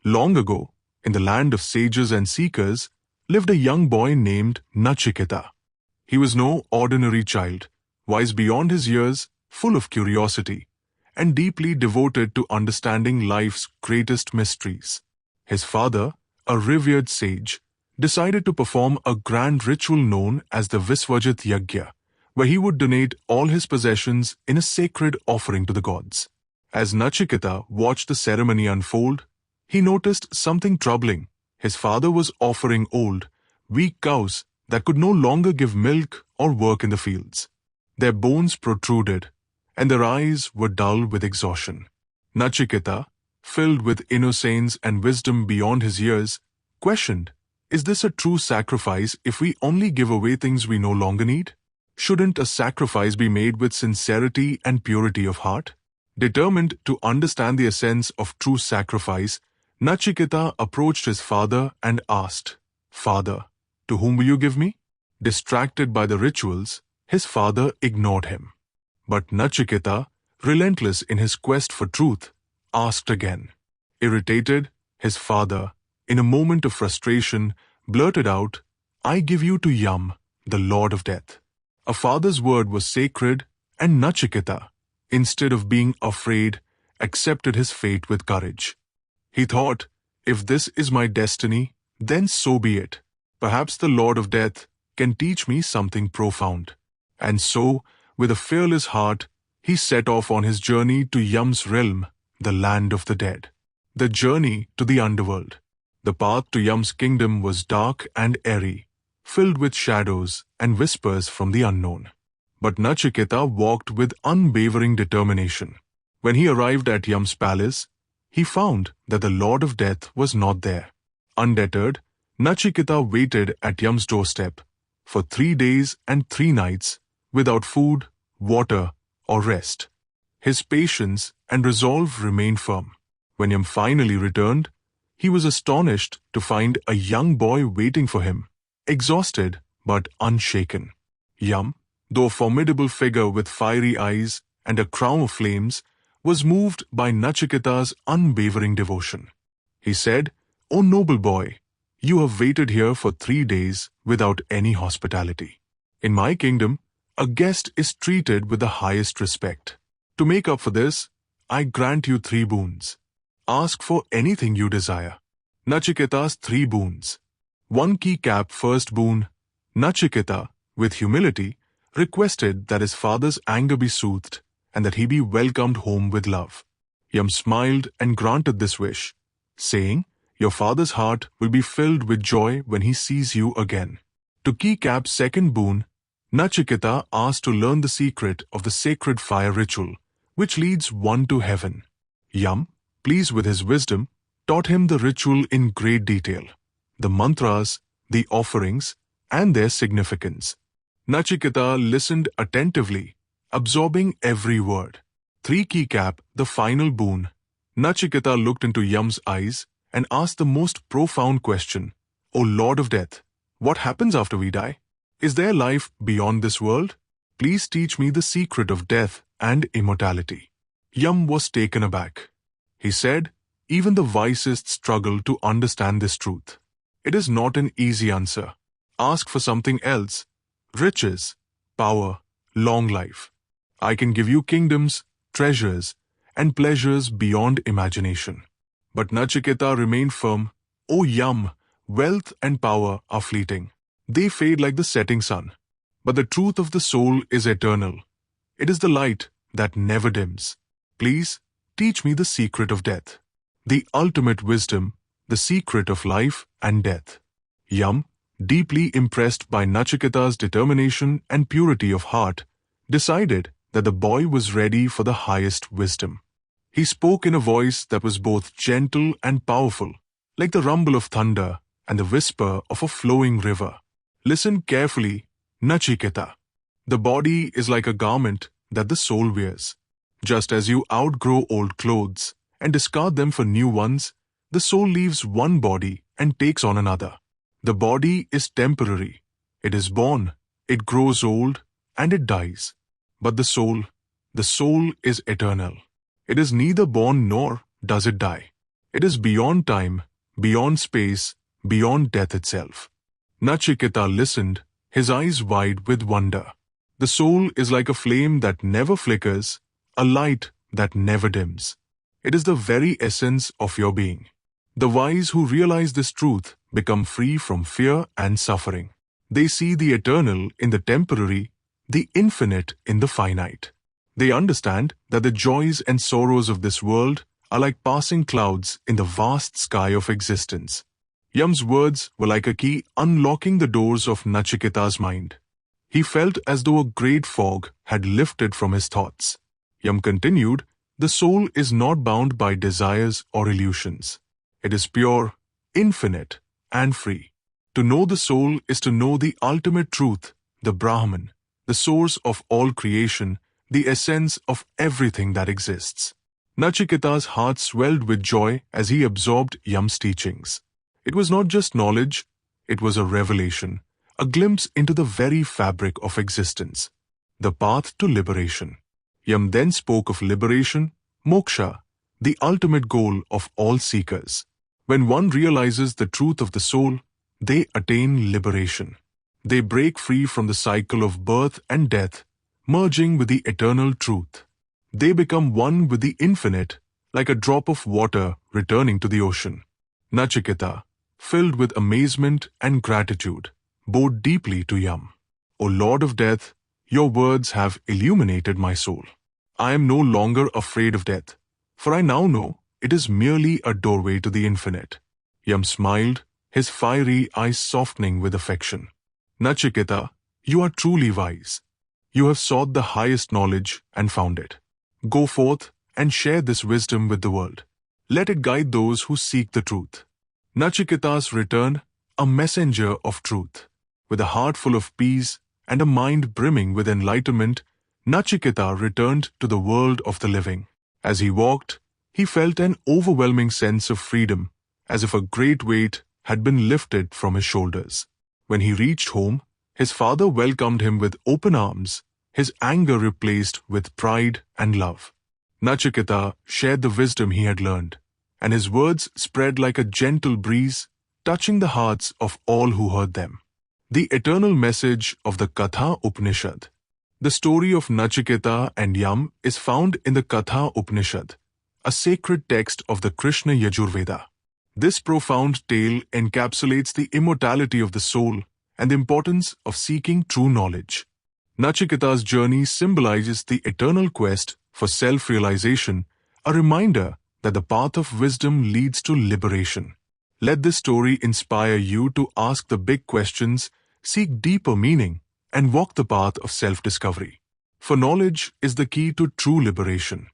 Long ago, in the land of sages and seekers, lived a young boy named Nachiketa. He was no ordinary child, wise beyond his years, full of curiosity, and deeply devoted to understanding life's greatest mysteries. His father, a revered sage, decided to perform a grand ritual known as the Visvajit Yajna, where he would donate all his possessions in a sacred offering to the gods. As Nachiketa watched the ceremony unfold, he noticed something troubling. His father was offering old, weak cows that could no longer give milk or work in the fields. Their bones protruded, and their eyes were dull with exhaustion. Nachiketa, filled with innocence and wisdom beyond his years, questioned, "Is this a true sacrifice if we only give away things we no longer need? Shouldn't a sacrifice be made with sincerity and purity of heart?" Determined to understand the essence of true sacrifice, Nachiketa approached his father and asked, "Father, to whom will you give me?" Distracted by the rituals, his father ignored him. But Nachiketa, relentless in his quest for truth, asked again. Irritated, his father, in a moment of frustration, blurted out, "I give you to Yam, the Lord of Death." A father's word was sacred, and Nachiketa, instead of being afraid, accepted his fate with courage. He thought, "If this is my destiny, then so be it. Perhaps the Lord of Death can teach me something profound." And so, with a fearless heart, he set off on his journey to Yam's realm, the land of the dead. The journey to the underworld. The path to Yam's kingdom was dark and airy, filled with shadows and whispers from the unknown. But Nachiketa walked with unwavering determination. When he arrived at Yam's palace, he found that the Lord of Death was not there. Undeterred, Nachiketa waited at Yam's doorstep for 3 days and 3 nights without food, water, or rest. His patience and resolve remained firm. When Yam finally returned, he was astonished to find a young boy waiting for him, exhausted but unshaken. Yam, though a formidable figure with fiery eyes and a crown of flames, was moved by Nachiketa's unwavering devotion. He said, "O noble boy, you have waited here for 3 days without any hospitality. In my kingdom, a guest is treated with the highest respect. To make up for this, I grant you 3 boons. Ask for anything you desire." Nachiketa's 3 boons. 1 key cap first boon. Nachiketa, with humility, requested that his father's anger be soothed and that he be welcomed home with love. Yam smiled and granted this wish, saying, "Your father's heart will be filled with joy when he sees you again." To key cap second boon, Nachiketa asked to learn the secret of the sacred fire ritual, which leads one to heaven. Yam, pleased with his wisdom, taught him the ritual in great detail, the mantras, the offerings, and their significance. Nachiketa listened attentively, absorbing every word. 3 key cap, the final boon. Nachiketa looked into Yam's eyes and asked the most profound question, "O Lord of Death, what happens after we die? Is there life beyond this world? Please teach me the secret of death and immortality." Yam was taken aback. He said, "Even the wisest struggle to understand this truth. It is not an easy answer. Ask for something else. Riches, power, long life. I can give you kingdoms, treasures, and pleasures beyond imagination." But Nachiketa remained firm. "O Yam, wealth and power are fleeting. They fade like the setting sun. But the truth of the soul is eternal. It is the light that never dims. Please, teach me the secret of death, the ultimate wisdom, the secret of life and death." Yam, deeply impressed by Nachiketa's determination and purity of heart, decided that the boy was ready for the highest wisdom. He spoke in a voice that was both gentle and powerful, like the rumble of thunder and the whisper of a flowing river. "Listen carefully, Nachiketa. The body is like a garment that the soul wears. Just as you outgrow old clothes and discard them for new ones, the soul leaves one body and takes on another. The body is temporary. It is born, it grows old, and it dies. But the soul is eternal. It is neither born nor does it die. It is beyond time, beyond space, beyond death itself. Nachiketa listened, his eyes wide with wonder. The soul is like a flame that never flickers, a light that never dims. It is the very essence of your being. The wise who realize this truth become free from fear and suffering. They see the eternal in the temporary, the infinite in the finite. They understand that the joys and sorrows of this world are like passing clouds in the vast sky of existence. Yam's words were like a key unlocking the doors of Nachiketa's mind. He felt as though a great fog had lifted from his thoughts. Yam continued, "The soul is not bound by desires or illusions. It is pure, infinite, and free. To know the soul is to know the ultimate truth, the Brahman, the source of all creation, the essence of everything that exists." Nachiketa's heart swelled with joy as he absorbed Yam's teachings. It was not just knowledge, it was a revelation, a glimpse into the very fabric of existence, the path to liberation. Yam then spoke of liberation, Moksha, the ultimate goal of all seekers. When one realizes the truth of the soul, they attain liberation. They break free from the cycle of birth and death, merging with the eternal truth. They become one with the infinite, like a drop of water returning to the ocean. Nachiketa, filled with amazement and gratitude, bowed deeply to Yam. "O Lord of Death, your words have illuminated my soul. I am no longer afraid of death, for I now know it is merely a doorway to the infinite." Yam smiled, his fiery eyes softening with affection. "Nachiketa, you are truly wise. You have sought the highest knowledge and found it. Go forth and share this wisdom with the world. Let it guide those who seek the truth." Nachiketa's return, a messenger of truth. With a heart full of peace and a mind brimming with enlightenment, Nachiketa returned to the world of the living. As he walked, he felt an overwhelming sense of freedom, as if a great weight had been lifted from his shoulders. When he reached home, his father welcomed him with open arms, his anger replaced with pride and love. Nachiketa shared the wisdom he had learned, and his words spread like a gentle breeze, touching the hearts of all who heard them. The eternal message of the Katha Upanishad. The story of Nachiketa and Yam is found in the Katha Upanishad, a sacred text of the Krishna Yajurveda. This profound tale encapsulates the immortality of the soul and the importance of seeking true knowledge. Nachiketa's journey symbolizes the eternal quest for self-realization, a reminder that the path of wisdom leads to liberation. Let this story inspire you to ask the big questions, seek deeper meaning, and walk the path of self-discovery. For knowledge is the key to true liberation.